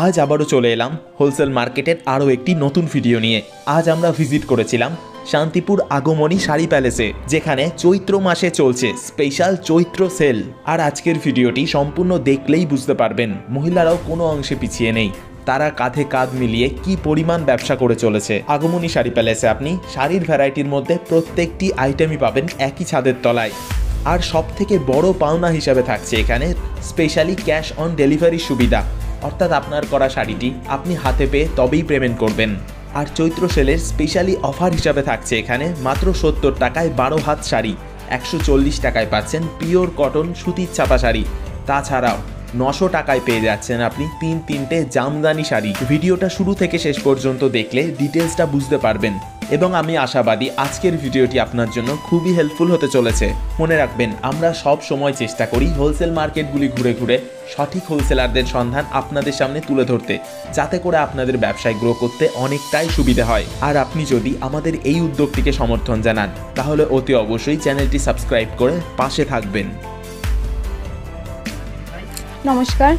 আজ আবারও চলে এলাম হোলসেল মার্কেটের আরও একটি নতুন ভিডিও নিয়ে। আজ আমরা ভিজিট করেছিলাম শান্তিপুর আগমনী শাড়ি প্যালেসে, যেখানে চৈত্র মাসে চলছে স্পেশাল চৈত্র সেল। আর আজকের ভিডিওটি সম্পূর্ণ দেখলেই বুঝতে পারবেন মহিলারাও কোনো অংশে পিছিয়ে নেই। তারা কাঁধে কাঁধ মিলিয়ে কি পরিমাণ ব্যবসা করে চলেছে। আগমনী শাড়ি প্যালেসে আপনি শাড়ির ভ্যারাইটির মধ্যে প্রত্যেকটি আইটেমই পাবেন একই ছাদের তলায়। আর সব থেকে বড় পাওনা হিসাবে থাকছে এখানে স্পেশালি ক্যাশ অন ডেলিভারির সুবিধা, অর্থাৎ আপনার করা শাড়িটি আপনি হাতে পেয়ে তবেই পেমেন্ট করবেন। আর চৈত্র সেলের স্পেশালি অফার হিসাবে থাকছে এখানে মাত্র 70 টাকায় 12 হাত শাড়ি, 140 টাকায় পাচ্ছেন পিওর কটন সুতির ছাপা শাড়ি। তাছাড়াও 900 টাকায় পেয়ে যাচ্ছেন আপনি তিনটে জামদানি শাড়ি। ভিডিওটা শুরু থেকে শেষ পর্যন্ত দেখলে ডিটেলসটা বুঝতে পারবেন এবং আমি আশাবাদী আজকের ভিডিওটি আপনার জন্য খুবই হেল্পফুল হতে চলেছে। মনে রাখবেন, আমরা সব সময় চেষ্টা করি হোলসেল মার্কেটগুলি ঘুরে ঘুরে সঠিক হোলসেলারদের সন্ধান আপনাদের সামনে তুলে ধরতে, যাতে করে আপনাদের ব্যবসায় গ্রো করতে অনেকটাই সুবিধা হয়। আর আপনি যদি আমাদের এই উদ্যোগটিকে সমর্থন জানান তাহলে অতি অবশ্যই চ্যানেলটি সাবস্ক্রাইব করে পাশে থাকবেন। নমস্কার,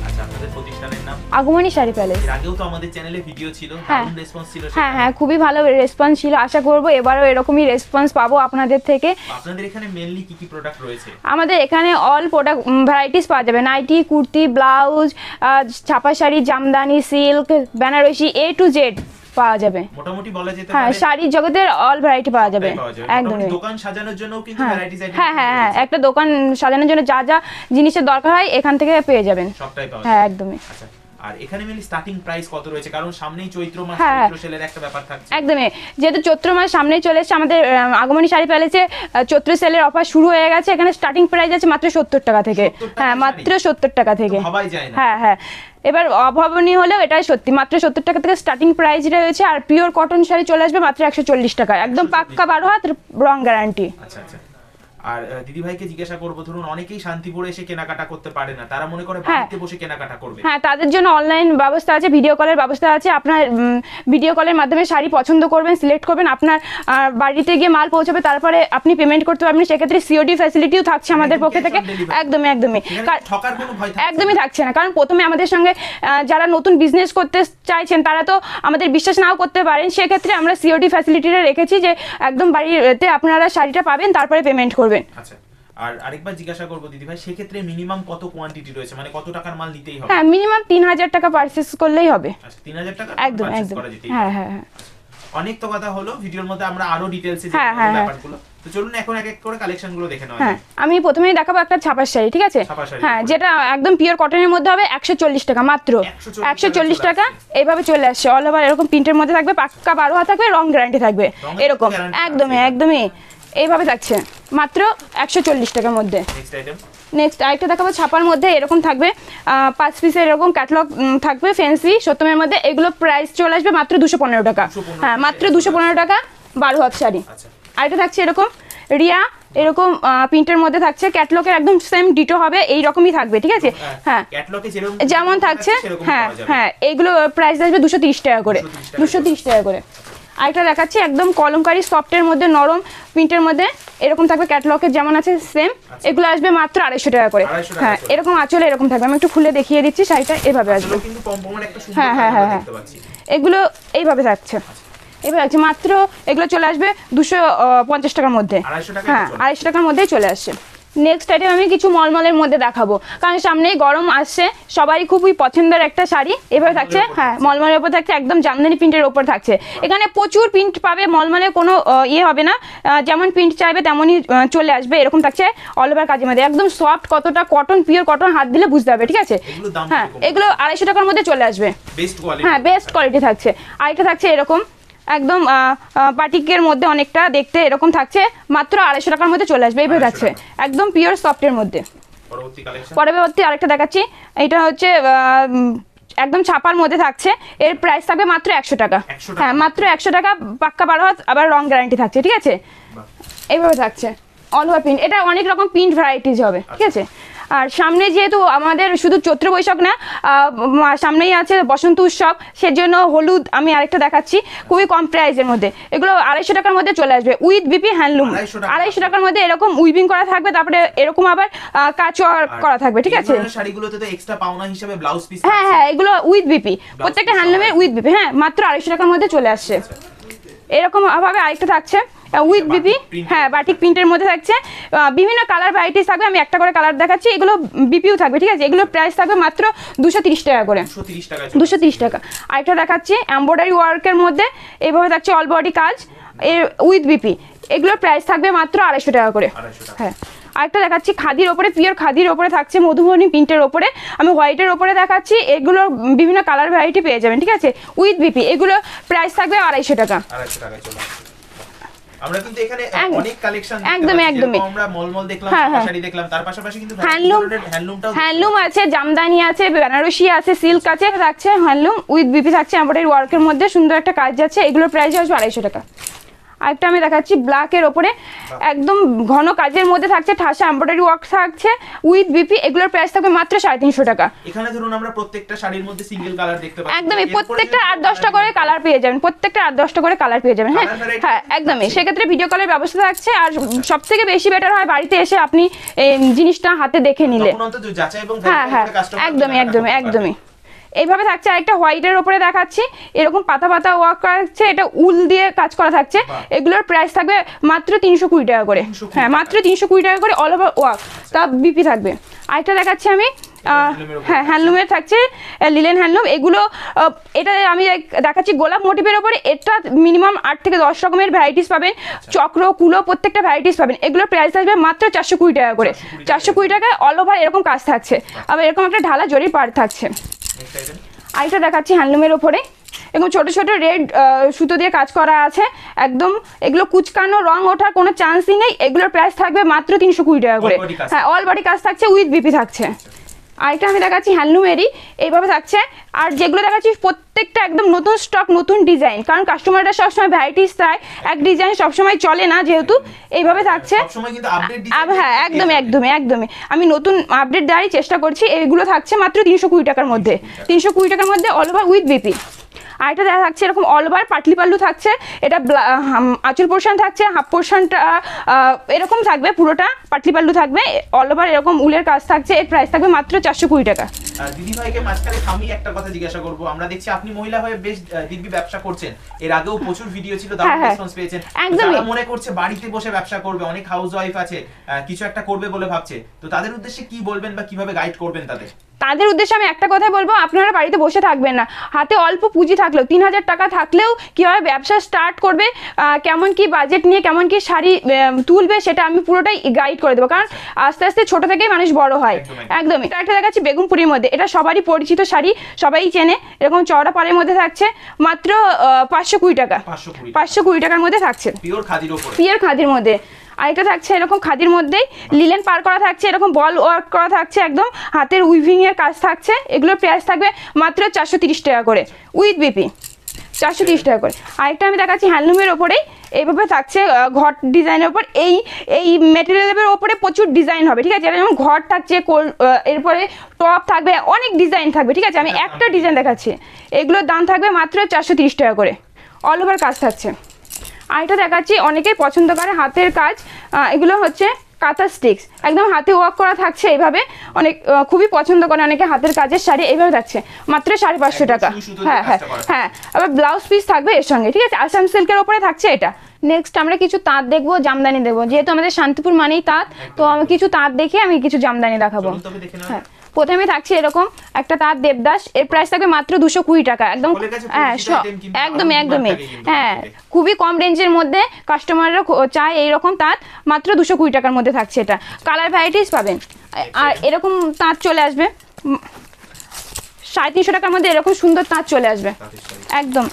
আগমনী শাড়ি প্যালেস। এর আগেও তো আমাদের চ্যানেলে ভিডিও ছিল, দারুণ রেসপন্স ছিল। হ্যাঁ, খুবই ভালো রেসপন্স ছিল। আশা করব এবারও এরকমই রেসপন্স পাবো আপনাদের থেকে। আপনাদের এখানে মেইনলি কি কি প্রোডাক্ট রয়েছে? আমাদের এখানে অল প্রোডাক্ট ভ্যারাইটিস পাওয়া যাবে। নাইটি, কুর্তি, ব্লাউজ, ছাপা sari, Jamdani, silk, Banarasi, A to Z পাওয়া যাবে। মোটামুটি বলা যেতে পারে হ্যাঁ, শাড়ির জগতের অল ভ্যারাইটি পাওয়া যাবে। একদম দোকান সাজানোর জন্য কিন্তু ভ্যারাইটিস আইটেম। হ্যাঁ, একটা দোকান সাজানোর জন্য যা যা জিনিসের দরকার হয় এখান থেকে পেয়ে যাবেন। সবটাই পাওয়া যাবে। হ্যাঁ, একদমই। আচ্ছা, আর এখানে মেইনলি স্টার্টিং প্রাইস কত রয়েছে? কারণ সামনেই চৈত্র মাস, চৈত্র সেলের একটা ব্যাপার থাকছে। একদমই, যেহেতু চৈত্র মাস সামনেই চলে এসেছে, আমাদের আগমনী শাড়ি প্যালেসে চৈত্র সেলের অফার শুরু হয়ে গেছে। এখানে স্টার্টিং প্রাইস আছে মাত্র 70 টাকা থেকে। হ্যাঁ, মাত্র 70 টাকা থেকে। ভাবাই যায় না। হ্যাঁ, এবার অভাবনীয় হলেও এটাই সত্যি, মাত্র 70 টাকা থেকে স্টার্টিং প্রাইস রয়েছে। আর পিওর কটন শাড়ি চলে আসবে মাত্র 140 টাকা, একদম পাক্কা 12 হাত রং গ্যারান্টি। আচ্ছা। আর দিদি ভাইকে জিজ্ঞাসা করবো, ধরুন অনেকেই শান্তিপুরে এসে কেনাকাটা করতে পারে না, তারা মনে করে বাড়িতে বসে কেনাকাটা করবে। হ্যাঁ, তাদের জন্য অনলাইন ব্যবস্থা আছে, ভিডিও কলের ব্যবস্থা আছে। আপনার ভিডিও কলের মাধ্যমে শাড়ি পছন্দ করবেন, সিলেক্ট করবেন, আপনার বাড়িতে গিয়ে মাল পৌঁছাবে, তারপরে আপনি পেমেন্ট করতে পারবেন। সেক্ষেত্রে COD ফ্যাসিলিটিও থাকছে আমাদের পক্ষ থেকে। একদমই একদমই থাকছে না, কারণ প্রথমে আমাদের সঙ্গে যারা নতুন বিজনেস করতে চাইছেন তারা তো আমাদের বিশ্বাস নাও করতে পারেন। সেক্ষেত্রে আমরা COD ফ্যাসিলিটিটা রেখেছি যে একদম বাড়িতে আপনারা শাড়িটা পাবেন, তারপরে পেমেন্ট করবেন। আচ্ছা, আর আরেকবার জিজ্ঞাসা করব দিদি ভাই, সেক্ষেত্রে মিনিমাম কত কোয়ান্টিটি রয়েছে, মানে কত টাকার মাল নিতেই হবে? হ্যাঁ, মিনিমাম 3000 টাকা পারচেজ করলেই হবে। আচ্ছা, 3000 টাকা একদম। হ্যাঁ। অনেক তো কথা হলো, ভিডিওর মধ্যে আমরা আরো ডিটেইলসে ব্যাপারগুলো। তো চলুন এখন এক এক করে কালেকশনগুলো দেখে নেওয়া যাক। আমি প্রথমেই দেখাবো একটা ছাপার শাড়ি, ঠিক আছে? হ্যাঁ, যেটা একদম পিওর কটনের মধ্যে হবে 140 টাকা মাত্র। 140 টাকা এইভাবে চলে আসছে। অল ওভার এরকম প্রিন্টের মধ্যে থাকবে, পাক্কা 12 হাত থাকবে, রং গ্যারান্টি থাকবে এরকম। একদমই এইভাবে থাকছে মাত্র 140 টাকার মধ্যে। নেক্সট আরেকটা দেখাবো ছাপার মধ্যে, এরকম থাকবে 5 পিসের এরকম ক্যাটালগ থাকবে, ফ্যান্সি সত্যমের মধ্যে। এগুলো প্রাইস চলে আসবে মাত্র 215 টাকা। হ্যাঁ, মাত্র 215 টাকা 12 হাত শাড়ি। আরেকটা থাকছে এরকম রিয়া, এরকম প্রিন্টের মধ্যে থাকছে, ক্যাটালগের একদম সেম ডিটো হবে, এই রকমই থাকবে, ঠিক আছে? হ্যাঁ, যেমন থাকছে। হ্যাঁ, এইগুলো প্রাইস আসবে 230 টাকা করে। 230 টাকা করে। আরেকটা দেখাচ্ছি একদম কলমকারি সফটের মধ্যে, নরম প্রিন্টের মধ্যে এরকম থাকবে, ক্যাটালগের যেমন আছে সেম। এগুলো আসবে মাত্র 250 টাকা করে। হ্যাঁ, এরকম আঁচলে এরকম থাকবে। আমি একটু খুলে দেখিয়ে দিচ্ছি, শাড়িটা এভাবে আসবে। হ্যাঁ, এগুলো এইভাবে থাকছে। এবার আছে মাত্র, এগুলো চলে আসবে 250 টাকার মধ্যে। হ্যাঁ, 250 টাকার মধ্যেই চলে আসছে। নেক্সট আইটেম আমি কিছু মলমলের মধ্যে দেখাবো, কারণ সামনেই গরম আসছে, সবারই খুবই পছন্দের একটা শাড়ি। এভাবে থাকছে। হ্যাঁ, মলমলের ওপর থাকছে, একদম জামদানি প্রিন্টের ওপর থাকছে। এখানে প্রচুর প্রিন্ট পাবে, মলমলে কোনো হবে না, যেমন প্রিন্ট চাইবে তেমনই চলে আসবে। এরকম থাকছে অল ওভার কাজের মধ্যে, একদম সফট, কতটা কটন, পিওর কটন, হাত দিলে বুঝতে হবে, ঠিক আছে? হ্যাঁ, এগুলো 250 টাকার মধ্যে চলে আসবে। হ্যাঁ, বেস্ট কোয়ালিটি থাকছে। আরেকটা থাকছে এরকম একদম বাটিকের মধ্যে, অনেকটা দেখতে এরকম থাকছে, মাত্র 250 টাকার মধ্যে চলে আসবে। এইভাবে থাকছে একদম পিওর সফটের মধ্যে। পরবর্তী আরেকটা দেখাচ্ছি, এটা হচ্ছে একদম ছাপার মধ্যে থাকছে, এর প্রাইস থাকবে মাত্র 100 টাকা। হ্যাঁ, মাত্র 100 টাকা, পাক্কা 12 হাত, আবার রং গ্যারান্টি থাকছে, ঠিক আছে? এইভাবে থাকছে অল ওভার প্রিন্ট। এটা অনেক রকম প্রিন্ট ভ্যারাইটিস হবে, ঠিক আছে? আর সামনে যেহেতু আমাদের শুধু চৈত্র বৈশাখ না, সামনেই আছে বসন্ত উৎসব, সেজন্য হলুদ আমি আরেকটা দেখাচ্ছি খুবই কম প্রাইসের মধ্যে। এগুলো 250 টাকার মধ্যে চলে আসবে, উইথ বিপি হ্যান্ডলুম। 250 টাকার মধ্যে এরকম উইভিং করা থাকবে, তারপরে এরকম আবার কাজ করা থাকবে, ঠিক আছে। শাড়িগুলোতে তো এক্সট্রা পাওনা হিসেবে ব্লাউজ পিস, হ্যাঁ হ্যাঁ, এগুলো উইথ বিপি, প্রত্যেকটা হ্যান্ডলুমের উইথ বিপি। হ্যাঁ, মাত্র 250 টাকার মধ্যে চলে আসছে। এরকম ভাবে আরেকটা থাকছে উইথ বিপি, হ্যাঁ বাটিক প্রিন্টের মধ্যে থাকছে, বিভিন্ন কালার ভ্যারাইটিস থাকবে। আমি একটা করে কালার দেখাচ্ছি, এগুলো বিপিও থাকবে, ঠিক আছে। এগুলোর প্রাইস থাকবে মাত্র 230 টাকা করে, 230 টাকা। আরেকটা দেখাচ্ছি এমব্রয়ডারি ওয়ার্কের মধ্যে, এইভাবে থাকছে অল বডি কাজ উইথ বিপি। এগুলোর প্রাইস থাকবে মাত্র 250 টাকা করে। হ্যাঁ, আরেকটা দেখাচ্ছি খাদির ওপরে, পিওর খাদির ওপরে থাকছে মধুবনী প্রিন্টের ওপরে, আমি হোয়াইটের ওপরে দেখাচ্ছি। এগুলো বিভিন্ন কালার ভ্যারাইটি পেয়ে যাবেন, ঠিক আছে, উইথ বিপি। এগুলো প্রাইস থাকবে 250 টাকা। আমরা কিন্তু এখানে অনেক কালেকশন একদমই আমরা মলমল দেখলাম, শাড়ি দেখলাম, তার পাশাপাশি কিন্তু হ্যান্ডলুম আছে, জামদানি আছে, বেনারসি আছে, সিল্ক আছে, থাকছে হ্যান্ডলুম উইথ বিপি থাকছে এমব্রয়ডারি ওয়ার্কের মধ্যে, সুন্দর একটা কাজ যাচ্ছে। এগুলোর প্রাইস আসবে 250 টাকা। আরেকটা আমি দেখাচ্ছি ব্ল্যাকের ওপরে, একদম ঘন কাজের মধ্যে থাকছে, ঠাসা এমব্রয়ডারি ওয়ার্ক থাকছে উইথ বিপি। এগুলোর প্রাইস থাকবে মাত্র 350 টাকা। এখানে ধরুন আমরা প্রত্যেকটা শাড়ির মধ্যে সিঙ্গেল কালার দেখতে পাচ্ছি, একদমই প্রত্যেকটা 8-10টা করে কালার পেয়ে যাবেন, প্রত্যেকটা 8-10টা করে কালার পেয়ে যাবেন। হ্যাঁ হ্যাঁ, একদমই। সেক্ষেত্রে ভিডিও কলের ব্যবস্থা থাকছে, আর সবথেকে বেশি বেটার হয় বাড়িতে এসে আপনি জিনিসটা হাতে দেখে নিলে। হ্যাঁ হ্যাঁ, একদমই। এইভাবে থাকছে। আরেকটা হোয়াইটের ওপরে দেখাচ্ছি, এরকম পাতা পাতা ওয়ার্ক করা থাকছে, এটা উল দিয়ে কাজ করা থাকছে। এগুলোর প্রাইস থাকবে মাত্র 320 টাকা করে। হ্যাঁ, মাত্র 320 টাকা করে অল ওভার ওয়ার্ক, তা বিপি থাকবে। আরেকটা দেখাচ্ছি আমি, হ্যাঁ হ্যান্ডলুমের থাকছে লিলেন হ্যান্ডলুম। এগুলো এটা আমি দেখাচ্ছি গোলাপ মোটিভের ওপরে, এটা মিনিমাম 8 থেকে 10 রকমের ভ্যারাইটিস পাবেন, চক্র কুলো প্রত্যেকটা ভ্যারাইটিস পাবেন। এগুলোর প্রাইস থাকবে মাত্র 420 টাকা করে। 420 টাকায় অল ওভার এরকম কাজ থাকছে, আবার এরকম একটা ঢালা জরির পাড় থাকছে। আরেকটা দেখাচ্ছি হ্যান্ডলুমের ওপরে, এরকম ছোট ছোট রেড সুতো দিয়ে কাজ করা আছে একদম। এগুলো কুচকানো রং ওঠার কোনো চান্সই নেই। এগুলোর প্রাইস থাকবে মাত্র 320 টাকা করে। হ্যাঁ, অল বডি কাজ থাকছে উইথ বিপি থাকছে। আরেকটা আমি দেখাচ্ছি হ্যান্ডলুমেরই, এইভাবে থাকছে। আর যেগুলো দেখাচ্ছি প্রত্যেকটা একদম নতুন স্টক, নতুন ডিজাইন, কারণ কাস্টমাররা সবসময় ভ্যারাইটিস চায়, এক ডিজাইন সবসময় চলে না, যেহেতু এইভাবে থাকছে। হ্যাঁ, একদমই আমি নতুন আপডেট দেওয়ারই চেষ্টা করছি। এইগুলো থাকছে মাত্র 320 টাকার মধ্যে, 320 টাকার মধ্যে অল ওভার উইথ বিপি। আরেকটা দেখা থাকছে এরকম অল ওভার পাটলি পাল্লু থাকছে, এটা আঁচল পোর্শন থাকছে, হাফ পোর্শনটা এরকম থাকবে, পুরোটা পাটলি পাল্লু থাকবে, অল ওভার এরকম উলের কাজ থাকছে। এর প্রাইস থাকবে মাত্র 420 টাকা। দিদি ভাইকে মাঝখানে আমি একটা কথা জিজ্ঞাসা করব, আমরা দেখছি আপনি মহিলা হয়ে বেশ দিব্যি ব্যবসা করছেন, এর আগেও প্রচুর ভিডিও ছিল, দারুণ রেসপন্স পেয়েছেন। যারা মনে করছে বাড়িতে বসে ব্যবসা করবে, অনেক হাউস ওয়াইফ আছে কিছু একটা করবে বলে ভাবছে, তো তাদের উদ্দেশ্যে কি বলবেন বা কিভাবে গাইড করবেন তাদের? তাদের উদ্দেশ্যে আমি একটা কথাই বলবো, আপনারা বাড়িতে বসে থাকবেন না। হাতে অল্প পুঁজি থাকলেও, 3000 টাকা থাকলেও কীভাবে ব্যবসা স্টার্ট করবে, কেমন কি বাজেট নিয়ে কেমন কি শাড়ি তুলবে, সেটা আমি পুরোটাই গাইড করে দেবো, কারণ আস্তে আস্তে ছোট থেকেই মানুষ বড় হয়। একদমই। একটা দেখাচ্ছি বেগুনপুরির মধ্যে, এটা সবারই পরিচিত শাড়ি, সবাই চেনে, এরকম চওড়া পাড়ের মধ্যে থাকছে মাত্র 520 টাকা। 520 টাকার মধ্যে থাকছে, পিওর খাদির মধ্যে। আরেকটা থাকছে এরকম খাদির মধ্যেই লিলেন পার করা থাকছে, এরকম বল ওয়ার্ক করা থাকছে, একদম হাতের উইভিং এর কাজ থাকছে। এগুলোর প্রাইস থাকবে মাত্র 430 টাকা করে উইথ বিপি, 430 টাকা করে। আরেকটা আমি দেখাচ্ছি হ্যান্ডলুমের ওপরেই, এইভাবে থাকছে ঘট ডিজাইনের ওপর। এই মেটেরিয়ালের ওপরে প্রচুর ডিজাইন হবে, ঠিক আছে। এটা যেমন ঘট থাকছে, এরপরে টপ থাকবে, অনেক ডিজাইন থাকবে, ঠিক আছে। আমি একটা ডিজাইন দেখাচ্ছি, এগুলোর দাম থাকবে মাত্র 430 টাকা করে, অল ওভার কাজ থাকছে। আরেকটা দেখাচ্ছি অনেকেই পছন্দ করে হাতের কাজ, এগুলো হচ্ছে কাঁথা স্টিক্স, একদম হাতে ওয়ার্ক করা থাকছে এইভাবে, অনেক খুবই পছন্দ করে অনেকে হাতের কাজের শাড়ি। এইভাবে থাকছে মাত্র 550 টাকা। হ্যাঁ হ্যাঁ হ্যাঁ, আবার ব্লাউজ পিস থাকবে এর সঙ্গে, ঠিক আছে। আসাম সিল্কের ওপরে থাকছে এটা। নেক্সট আমরা কিছু তাঁত দেখবো, জামদানি দেখবো, যেহেতু আমাদের শান্তিপুর মানেই তাঁত, তো আমি কিছু তাঁত দেখে আমি কিছু জামদানি দেখাবো। হ্যাঁ, প্রথমে থাকছে এরকম একটা তাঁত দেবদাস, এর প্রাইস থাকবে মাত্র 220 টাকা। একদম হ্যাঁ, একদমই হ্যাঁ, খুবই কম রেঞ্জের মধ্যে কাস্টমাররা চায় এইরকম তাঁত, মাত্র 220 টাকার মধ্যে থাকছে। এটা কালার ভ্যারাইটিস পাবেন। আর এরকম তাঁত চলে আসবে 350 টাকার মধ্যে, এরকম সুন্দর তাঁত চলে আসবে। একদম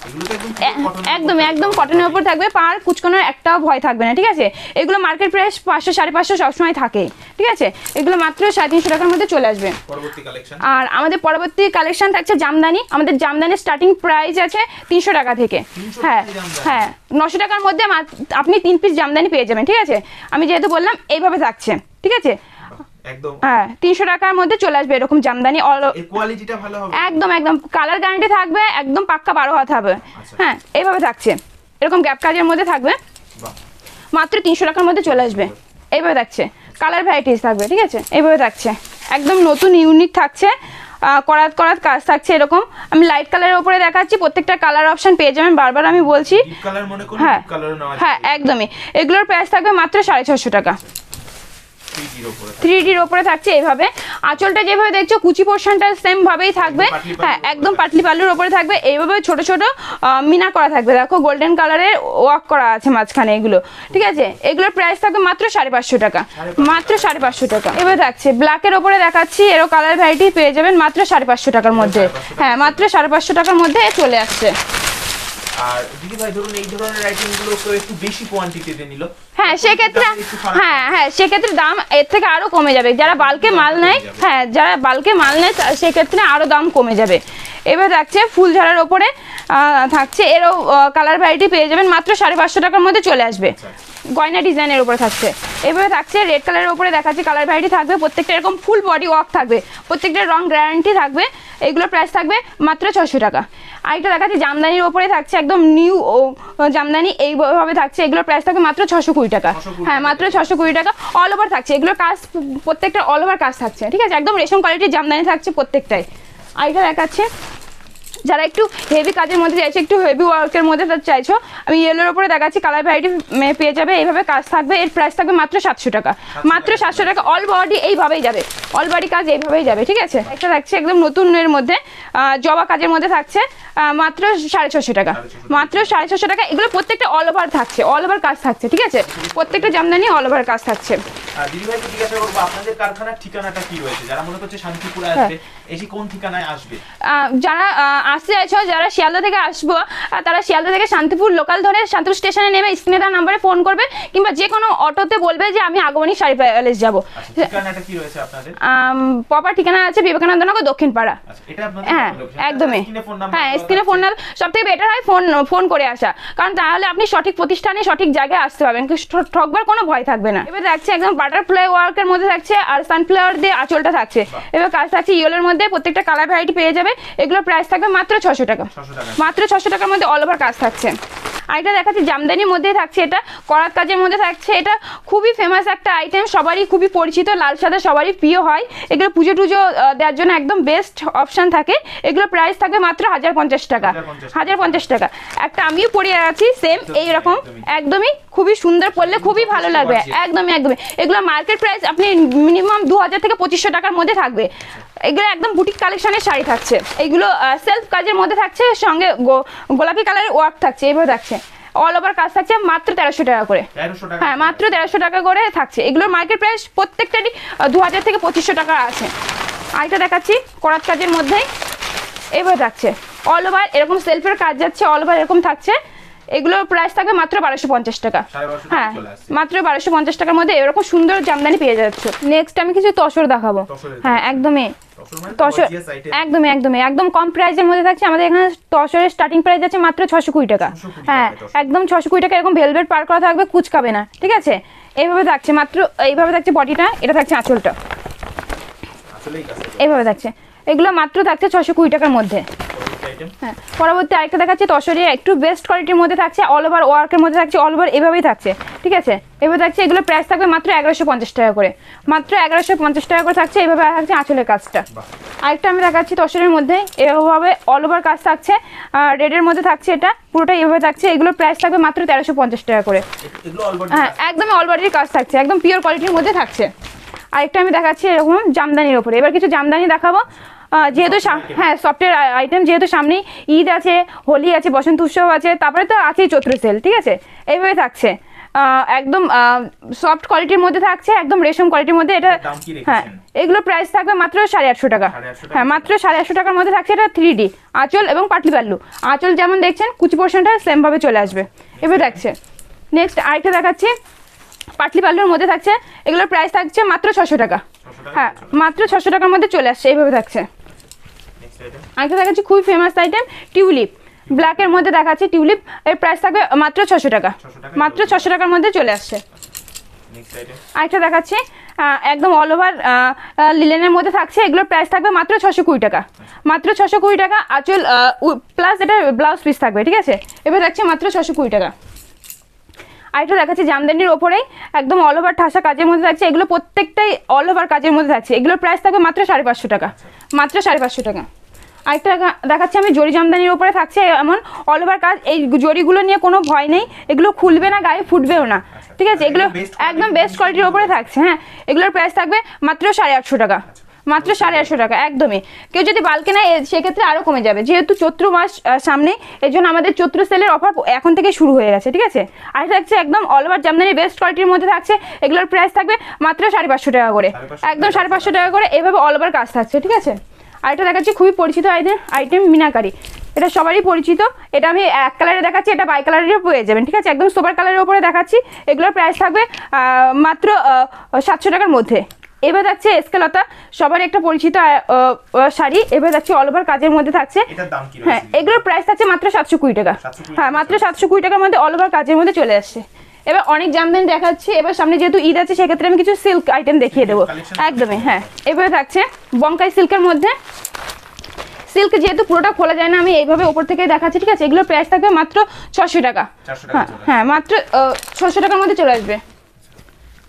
কটনের উপর থাকবে, পার কুচকানোর একটাও ভয় থাকবে না, ঠিক আছে। এগুলো মার্কেট প্রাইস 500 550 সবসময় থাকে, ঠিক আছে। এগুলো মাত্র 350 টাকার মধ্যে চলে আসবে। আর আমাদের পরবর্তী কালেকশন থাকছে জামদানি। আমাদের জামদানির স্টার্টিং প্রাইস আছে 300 টাকা থেকে। হ্যাঁ হ্যাঁ, 900 টাকার মধ্যে আপনি 3 পিস জামদানি পেয়ে যাবেন, ঠিক আছে। আমি যেহেতু বললাম এইভাবে থাকছে, ঠিক আছে। একদম হ্যাঁ 300 টাকার মধ্যে চলে আসবে এরকম জামদানি। এর কোয়ালিটিটা ভালো হবে একদম একদম কালার গ্যারান্টি থাকবে, একদম পাক্কা 12 হাত হবে। আচ্ছা। হ্যাঁ এইভাবে থাকছে, এরকম গ্যাপ কাজের মধ্যে থাকবে, বাহ মাত্র 300 টাকার মধ্যে চলে আসবে। এইভাবে থাকছে, কালার ভ্যারাইটিস থাকবে, ঠিক আছে। এইভাবে থাকছে, একদম নতুন ইউনিক থাকছে, করাত করাত কাজ থাকছে এরকম। আমি লাইট কালারের উপরে দেখাচ্ছি, প্রত্যেকটা কালার অপশন পেয়ে যাবেন, বারবার আমি বলছি। ডিপ কালার মনে করুন, হ্যাঁ ডিপ কালারও নেওয়া হ্যাঁ একদমই। এগুলোর প্রাইস থাকবে মাত্র 650 টাকা। 3Dর উপরে থাকছে এইভাবে। আঁচলটা যেভাবে দেখছো কুচি পোর্শনটা সেম ভাবেই থাকবে। হ্যাঁ একদম পাটলি পাল্লুর উপরে থাকবে, এইভাবে ছোট ছোট মিনা করা থাকবে, দেখো গোল্ডেন কালারের ওয়ার্ক করা আছে মাঝখানে এগুলো, ঠিক আছে। এগুলোর প্রাইস থাকবে মাত্র 550 টাকা, মাত্র 550 টাকা। এভাবে থাকছে ব্ল্যাকের উপরে দেখাচ্ছি, এরও কালার ভ্যারাইটি পেয়ে যাবেন মাত্র 550 টাকার মধ্যে। হ্যাঁ মাত্র 550 টাকার মধ্যে চলে আসছে। আর দিদি ভাই ধরুন এই ধরনের আইটেমগুলো তো একটু বেশি কোয়ান্টিটিতে নিল, হ্যাঁ সেক্ষেত্রে হ্যাঁ সেক্ষেত্রে দাম এর থেকে আরো কমে যাবে। যারা বালকে মাল নেয়, হ্যাঁ যারা বালকে মাল নেয় সেক্ষেত্রে আরো দাম কমে যাবে। এবার থাকছে ফুলঝাড়ার ওপরে থাকছে, এরও কালার ভ্যারাইটি পেয়ে যাবেন মাত্র 550 টাকার মধ্যে চলে আসবে। গয়না ডিজাইনের উপরে থাকছে, এভাবে থাকছে রেড কালারের উপরে দেখাচ্ছে, কালার ভ্যারাইটি থাকবে, প্রত্যেকটা এরকম ফুল বডি ওয়ার্ক থাকবে, প্রত্যেকটা রং গ্যারান্টি থাকবে। এগুলোর প্রাইস থাকবে মাত্র 600 টাকা। আরেকটা দেখাচ্ছি জামদানির উপরে থাকছে, একদম নিউ জামদানি এইভাবে থাকছে, এগুলোর প্রাইস থাকবে মাত্র 620 টাকা। হ্যাঁ মাত্র 620 টাকা। অল ওভার থাকছে, এগুলোর কাজ প্রত্যেকটা অল ওভার কাজ থাকছে, ঠিক আছে, একদম রেশম কোয়ালিটির জামদানি থাকছে প্রত্যেকটাই। আরেকটা দেখাচ্ছে যারা একটু হেভি কাজের মধ্যে চাইছো, একটু হেভি ওয়ার্কের মধ্যে চাইছো, আমি ইয়েলোর উপরে দেখাচ্ছি, কালার ভ্যারাইটি পেয়ে যাবে, এইভাবে কাজ থাকবে। এর প্রাইস থাকবে মাত্র 700 টাকা, মাত্র 700 টাকা। অল বডি এইভাবেই যাবে, অল বডি কাজ এইভাবেই যাবে, ঠিক আছে। একটা থাকছে একদম নতুনের মধ্যে জবা কাজের মধ্যে থাকছে, মাত্র 650 টাকা, মাত্র 650 টাকা। এগুলো প্রত্যেকটা অল ওভার থাকছে, অল ওভার কাজ থাকছে, ঠিক আছে, প্রত্যেকটা জামদানি অল ওভার কাজ থাকছে। দিদি ভাইকে জিজ্ঞাসা করবো আপনাদের কারখানার ঠিকানাটা কি রয়েছে, যারা মনে করছে শান্তিপুরে আসবে এসে কোন ঠিকানায় আসবে? যারা আসতে চাইছো, যারা শিয়ালদা থেকে আসবো, তারা শিয়ালদা থেকে শান্তিপুর লোকাল ধরে শান্তিপুর স্টেশনে নেমে স্ক্রিনে দেওয়া নাম্বারে ফোন করবে, কিংবা যে কোনো অটোতে বলবে যে আমি আগমনী শাড়ি প্যালেস যাবো। ঠিকানাটা কি রয়েছে আপনাদের? প্রপার ঠিকানা আছে বিবেকানন্দ নগর দক্ষিণ পাড়া। এটা আপনাদের? হ্যাঁ একদমই। হ্যাঁ স্ক্রিনে ফোন নাম্বার, সব থেকে বেটার হয় ফোন করে আসা, কারণ তাহলে আপনি সঠিক প্রতিষ্ঠানে সঠিক জায়গায় আসতে পারবেন, ঠকবার কোনো ভয় থাকবে না। এবার থাকছে একদম বাটারফ্লাই ওয়ার্কের মধ্যে থাকছে, আর সানফ্লাওয়ার দিয়ে আঁচলটা থাকছে। এবার কাজ থাকছে ইয়েলোর মধ্যে, প্রত্যেকটা কালার ভ্যারাইটি পেয়ে যাবে। এগুলোর প্রাইস থাকবে মাত্র 600 টাকা, মাত্র 600 টাকার মধ্যে অল ওভার কাজ থাকছে। আরেকটা দেখাচ্ছি জামদানির মধ্যে থাকছে, এটা করাত কাজের মধ্যে থাকছে, এটা খুবই ফেমাস একটা আইটেম, সবারই খুবই পরিচিত, লাল সাদা সবারই প্রিয় হয়। এগুলো পুজো টুজো দেওয়ার জন্য একদম বেস্ট অপশান থাকে। এগুলো প্রাইস থাকবে মাত্র 1050 টাকা, 1050 টাকা। একটা আমিও পরে আছি সেম এইরকম, একদমই খুবই সুন্দর, পরলে খুবই ভালো লাগবে, একদমই একদমই। এগুলো মার্কেট প্রাইস আপনি মিনিমাম 2000 থেকে 2500 টাকার মধ্যে থাকবে। এগুলো একদম বুটিক কালেকশনের শাড়ি থাকছে, এইগুলো সেলফ কাজের মধ্যে থাকছে, সঙ্গে গোলাপি কালারের ওয়ার্ক থাকছে, এইভাবে থাকছে, অল ওভার কাজ থাকছে, মাত্র 1300 টাকা করে। হ্যাঁ মাত্র 1300 টাকা করে থাকছে। এগুলোর মার্কেট প্রাইস প্রত্যেকটারই 2000 থেকে 2500 টাকা আছে। আরেকটা দেখাচ্ছি করাত কাজের মধ্যেই, এইভাবে থাকছে, অল ওভার এরকম সেলফের কাজ যাচ্ছে, অল ওভার এরকম থাকছে। এগুলোর প্রাইস থাকবে মাত্র 1250 টাকা। হ্যাঁ মাত্র 1250 টাকার মধ্যে এরকম সুন্দর জামদানি পেয়ে যাচ্ছে। নেক্সট আমি কিছু তসর দেখাবো। হ্যাঁ একদমই তসর, একদমই একদমই একদম কম প্রাইসের মধ্যে থাকছে। আমাদের এখানে তসরের স্টার্টিং প্রাইস আছে মাত্র 620 টাকা। হ্যাঁ একদম 620 টাকা, এরকম ভেলভেট পার করা থাকবে, কুচকাবে না, ঠিক আছে। এইভাবে থাকছে মাত্র, এইভাবে থাকছে বডিটা, এটা থাকছে আঁচলটা, এইভাবে থাকছে। এগুলো মাত্র থাকছে 620 টাকার মধ্যে। হ্যাঁ পরবর্তী আরেকটা দেখাচ্ছে তসরে, একটু বেস্ট কোয়ালিটির মধ্যে থাকছে, অল ওভার ওয়ার্কের মধ্যে থাকছে, অল ওভার এভাবেই থাকছে, ঠিক আছে, এভাবে থাকছে। এগুলো প্রাইস থাকবে মাত্র 1150 টাকা করে, মাত্র 1150 টাকা করে থাকছে। এইভাবে থাকছে আঁচলের কাজটা। আরেকটা আমি দেখাচ্ছি তসরের মধ্যে, এভাবে অল ওভার কাজ থাকছে, রেডের মধ্যে থাকছে, এটা পুরোটা এভাবে থাকছে। এগুলোর প্রাইস থাকবে মাত্র 1350 টাকা করে। হ্যাঁ একদমই অল বডির কাজ থাকছে, একদম পিওর কোয়ালিটির মধ্যে থাকছে। আরেকটা আমি দেখাচ্ছি এরকম জামদানির ওপরে, এবার কিছু জামদানি দেখাবো। যেহেতু হ্যাঁ সফটওয়্যার আইটেম, যেহেতু সামনেই ঈদ আছে, হোলি আছে, বসন্ত উৎসব আছে, তারপরে তো আছেই চৈত্র সেল, ঠিক আছে। এইভাবে থাকছে, একদম সফট কোয়ালিটির মধ্যে থাকছে, একদম রেশম কোয়ালিটির মধ্যে। এটা হ্যাঁ এগুলো প্রাইস থাকবে মাত্র 850 টাকা। হ্যাঁ মাত্র 850 টাকার মধ্যে থাকছে। এটা 3D আঁচল এবং পাটলি পাল্লু, আঁচল যেমন দেখছেন কুচি পোর্শনটা সেমভাবে চলে আসবে, এভাবে থাকছে। নেক্সট আরেকটা দেখাচ্ছি পাটলি পাল্লুর মধ্যে থাকছে, এগুলোর প্রাইস থাকছে মাত্র 600 টাকা। হ্যাঁ মাত্র 600 টাকার মধ্যে চলে আসছে, এইভাবে থাকছে। আরেকটা দেখাচ্ছি খুবই ফেমাস আইটেম টিউলিপ, ব্ল্যাকের মধ্যে দেখাচ্ছি টিউলিপ, এর প্রাইস থাকবে মাত্র 600 টাকা, মাত্র 600 টাকার মধ্যে চলে আসছে। আরেকটা দেখাচ্ছি একদম অল ওভার লিলেনের মধ্যে থাকছে। এগুলোর প্রাইস থাকবে মাত্র 620 টাকা, মাত্র 620 টাকা। আঁচল প্লাস এটা ব্লাউজ পিস থাকবে, ঠিক আছে। এবার থাকছে মাত্র 620 টাকা। আরেকটা দেখাচ্ছি জামদানির ওপরেই একদম অল ওভার ঠাসা কাজের মধ্যে থাকছে। এগুলো প্রত্যেকটাই অল ওভার কাজের মধ্যে থাকছে। এগুলোর প্রাইস থাকবে মাত্র 550 টাকা, মাত্র 550 টাকা। আরেকটা দেখাচ্ছি আমি জরি জামদানির উপরে থাকছে এমন অল ওভার কাজ। এই জরিগুলো নিয়ে কোনো ভয় নেই, এগুলো খুলবে না, গায়ে ফুটবেও না, ঠিক আছে। এগুলো একদম বেস্ট কোয়ালিটির উপরে থাকছে। হ্যাঁ, এগুলোর প্রাইস থাকবে মাত্র 850 টাকা, মাত্র 850 টাকা একদমই। কেউ যদি বালকে নেয় সেক্ষেত্রে আরও কমে যাবে, যেহেতু চৈত্র মাস সামনে, এই জন্য আমাদের চৈত্র সেলের অফার এখন থেকে শুরু হয়ে গেছে, ঠিক আছে। আর থাকছে একদম অল ওভার জামদানি বেস্ট কোয়ালিটির মধ্যে থাকছে। এগুলোর প্রাইস থাকবে মাত্র 550 টাকা করে, একদম 550 টাকা করে। এভাবে অল ওভার কাজ থাকছে, ঠিক আছে। আরেকটা দেখাচ্ছি খুবই পরিচিত আইটেম মিনাকারি। এটা সবারই পরিচিত। এটা আমি এক কালারে দেখাচ্ছি, এটা বাই কালারেরও পেয়ে যাবেন, ঠিক আছে। একদম সোবার কালারের উপরে দেখাচ্ছি। এগুলোর প্রাইস থাকবে মাত্র 700 টাকার মধ্যে। এবার যাচ্ছে এসকেলতা, সবার একটা পরিচিত শাড়ি। এবার যাচ্ছে অল ওভার কাজের মধ্যে থাকছে। হ্যাঁ, এগুলোর প্রাইস থাকছে মাত্র 720 টাকা। হ্যাঁ, মাত্র 720 টাকার মধ্যে অল ওভার কাজের মধ্যে চলে আসছে। এবার অনেক জামদানি দেখাচ্ছি। এবার সামনে যেহেতু ঈদ আছে সেক্ষেত্রে আমি কিছু সিল্ক আইটেম দেখিয়ে দেবো একদমই। হ্যাঁ, এবারে থাকছে বঙ্কাই সিল্কের মধ্যে। সিল্ক যেহেতু পুরোটা খোলা যায় না, আমি এইভাবে উপর থেকে দেখাচ্ছি, ঠিক আছে। এগুলোর প্রাইস থাকবে মাত্র 600 টাকা। হ্যাঁ, মাত্র 600 টাকার মধ্যে চলে আসবে।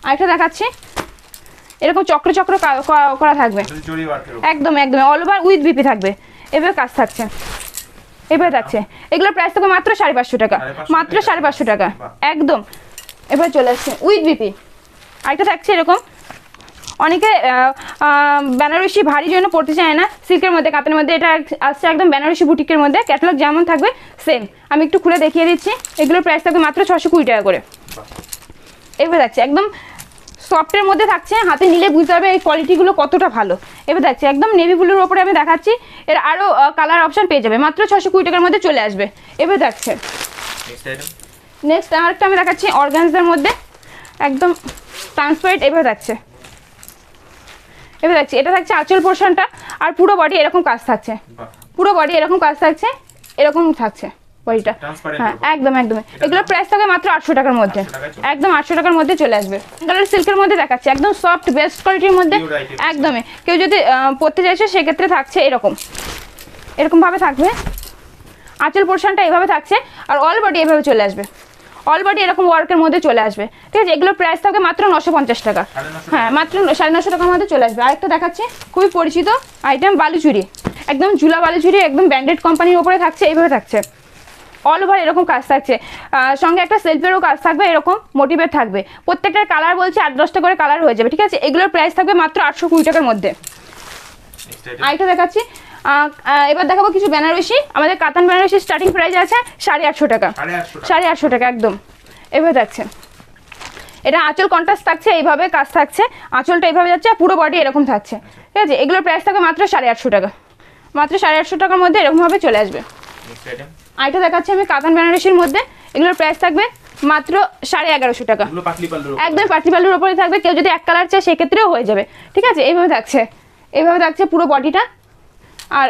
আরেকটা দেখাচ্ছি, এরকম চক্র চক্র করা থাকবে একদম একদম অল ওভার উইথ বিপি থাকবে। এভাবে কাজ থাকছে, এভাবে থাকছে। এগুলোর প্রাইস থাকবে মাত্র 550 টাকা, মাত্র 550 টাকা একদম। এবার চলে আসছে উইথ বিপি। আরেকটা থাকছে এরকম, অনেকে বেনারসি ভারী জন্য পড়তে চায় না, সিল্কের মধ্যে কাতানের মধ্যে। এটা আসছে একদম বেনারসি বুটিকের মধ্যে, ক্যাটালগ যেমন থাকবে সেম। আমি একটু খুলে দেখিয়ে দিচ্ছি। এগুলোর প্রাইস থাকবে মাত্র 620 টাকা করে। এবার থাকছে একদম সফটের মধ্যে থাকছে, হাতে নিলে বুঝতে পারবে এই কোয়ালিটিগুলো কতটা ভালো। এবার দেখছি একদম নেভি ব্লুর ওপরে আমি দেখাচ্ছি। এর আরও কালার অপশন পেয়ে যাবে, মাত্র 620 টাকার মধ্যে চলে আসবে। এবার দেখছে নেক্সট আরেকটা আমি দেখাচ্ছি অর্গানজার মধ্যে একদম ট্রান্সপারেন্ট। এবার দেখছে, এবার দেখছি এটা থাকছে আঁচল পোর্শনটা, আর পুরো বডি এরকম কাজ থাকছে, পুরো বডি এরকম কাজ থাকছে, এরকম থাকছে বডিটা। হ্যাঁ, একদম একদম। এগুলোর প্রাইস থাকবে মাত্র 800 টাকার মধ্যে, একদম 800 টাকার মধ্যে চলে আসবে। কালার সিল্কের মধ্যে দেখাচ্ছে একদম সফট বেস্ট কোয়ালিটির মধ্যে একদমই। কেউ যদি পরতে চাইছে সেক্ষেত্রে থাকছে এরকম, এরকমভাবে থাকবে। আঁচল পোর্শনটা এভাবে থাকছে, আর অল বডি এভাবে চলে আসবে, অল বডি এরকম ওয়ার্কের মধ্যে চলে আসবে, ঠিক আছে। এগুলোর প্রাইস থাকবে মাত্র 950 টাকা। হ্যাঁ, মাত্র 950 টাকার মধ্যে চলে আসবে। আরেকটা দেখাচ্ছি খুবই পরিচিত আইটেম বালুচুরি, একদম ঝুলা বালুচুরি, একদম ব্র্যান্ডেড কোম্পানির ওপরে থাকছে। এইভাবে থাকছে অল ওভার এরকম কাজ থাকছে, সঙ্গে একটা সেলফেরও কাজ থাকবে, এরকম মোটিভেট থাকবে। প্রত্যেকটার কালার বলছে 8-10টা করে কালার হয়ে যাবে, ঠিক আছে। এগুলোর প্রাইস থাকবে মাত্র 820 টাকার মধ্যে। আরেকটা দেখাচ্ছি, এবার দেখাবো কিছু বেনারসি। আমাদের কাতান বেনারসি স্টার্টিং প্রাইস আছে 850 টাকা, 850 টাকা একদম। এভাবে থাকছে, এটা আঁচল কন্ট্রাস্ট থাকছে, এইভাবে কাজ থাকছে, আঁচলটা এইভাবে যাচ্ছে, পুরো বডি এরকম থাকছে, ঠিক আছে। এগুলোর প্রাইস থাকবে মাত্র 850 টাকা, মাত্র 850 টাকার মধ্যে এরকমভাবে চলে আসবে। আরেকটা দেখাচ্ছি আমি কাতান বেনারসির মধ্যে। এগুলোর প্রাইস থাকবে মাত্র 1150 টাকা, একদম পাটলি পাল্লুর উপরে থাকবে। কেউ যদি এক কালার চায় সেক্ষেত্রেও হয়ে যাবে, ঠিক আছে। এইভাবে থাকছে, এইভাবে থাকছে পুরো বডিটা, আর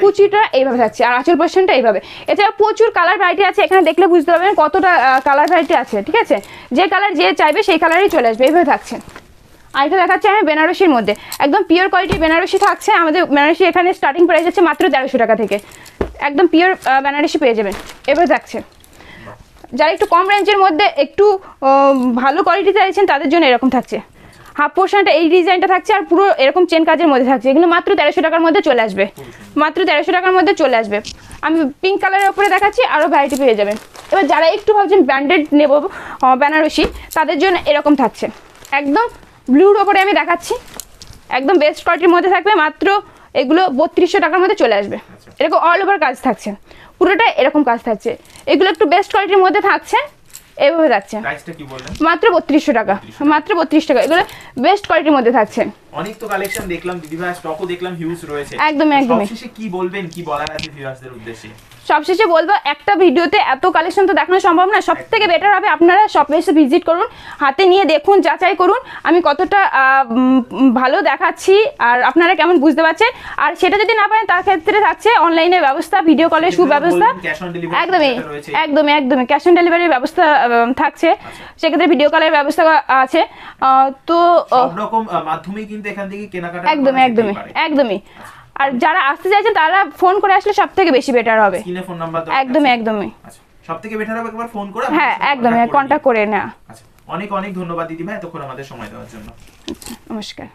কুচিটা এইভাবে থাকছে, আর আঁচল পোর্শনটা এইভাবে। এছাড়া প্রচুর কালার ভ্যারাইটি আছে, এখানে দেখলে বুঝতে পারবেন কতটা কালার ভ্যারাইটি আছে, ঠিক আছে। যে কালার যে চাইবে সেই কালারই চলে আসবে। এইভাবে থাকছে। আরেকটা দেখাচ্ছি আমি বেনারসির মধ্যে, একদম পিওর কোয়ালিটি বেনারসি থাকছে। আমাদের বেনারসি এখানে স্টার্টিং প্রাইস আছে মাত্র 1300 টাকা থেকে, একদম পিওর বেনারসি পেয়ে যাবেন। এভাবে থাকছে। যারা একটু কম রেঞ্জের মধ্যে একটু ভালো কোয়ালিটি চাইছেন তাদের জন্য এরকম থাকছে। হাফ পোর্শনটা এই ডিজাইনটা থাকছে, আর পুরো এরকম চেন কাজের মধ্যে থাকছে। এগুলো মাত্র 1300 টাকার মধ্যে চলে আসবে, মাত্র 1300 টাকার মধ্যে চলে আসবে। আমি পিঙ্ক কালারের উপরে দেখাচ্ছি, আরও ভ্যারাইটি পেয়ে যাবেন। এবার যারা একটু ভাবছেন ব্র্যান্ডেড নেব বেনারসি, তাদের জন্য এরকম থাকছে। একদম ব্লুর ওপরে আমি দেখাচ্ছি, একদম বেস্ট কোয়ালিটির মধ্যে থাকবে। মাত্র এগুলো 3200 টাকার মধ্যে চলে আসবে। এরকম অল ওভার কাজ থাকছে, পুরোটা এরকম কাজ থাকছে। এগুলো একটু বেস্ট কোয়ালিটির মধ্যে থাকছে, এইভাবে থাকছে। মাত্র 3200 টাকা, মাত্র 32 টাকা। এগুলো বেস্ট কোয়ালিটির মধ্যে থাকছে। অনেক তো কালেকশন দেখলাম দিদি ভাই, স্টকও দেখলাম হিউজ রয়েছে। একদম একদম। সবশেষে কি বলবেন, কি বলার আছে ভিউয়ার্সদের উদ্দেশ্যে? সবশেষে বলবো, একটা ভিডিওতে এত কালেকশন তো দেখানো সম্ভব না। সব থেকে বেটার হবে আপনারা শপে এসে ভিজিট করুন, হাতে নিয়ে দেখুন, যাচাই করুন আমি কতটা ভালো দেখাচ্ছি আর আপনারা কেমন বুঝতে পারছেন। আর সেটা যদি না পারেন তার ক্ষেত্রে থাকছে অনলাইনের ব্যবস্থা, ভিডিও কলের সুব্যবস্থা। একদমই একদমই একদমই ক্যাশ অন ডেলিভারির ব্যবস্থা থাকছে, সেক্ষেত্রে ভিডিও কলের ব্যবস্থা আছে। তো সব রকম মাধ্যমেই কিন্তু এখান থেকে কেনাকাটা একদমই একদমই একদমই। আর যারা আসতে চাইছেন তারা ফোন করে আসলে সব থেকে বেশি বেটার হবে। স্ক্রিনে ফোন নাম্বার দাও। একদমই একদমই। আচ্ছা, সব থেকে বেটার হবে একবার ফোন করে। হ্যাঁ একদমই, কন্টাক্ট করে নেওয়া। আচ্ছা, অনেক অনেক ধন্যবাদ দিদিভাই এতক্ষণ আমাদের সময় দেওয়ার জন্য। নমস্কার।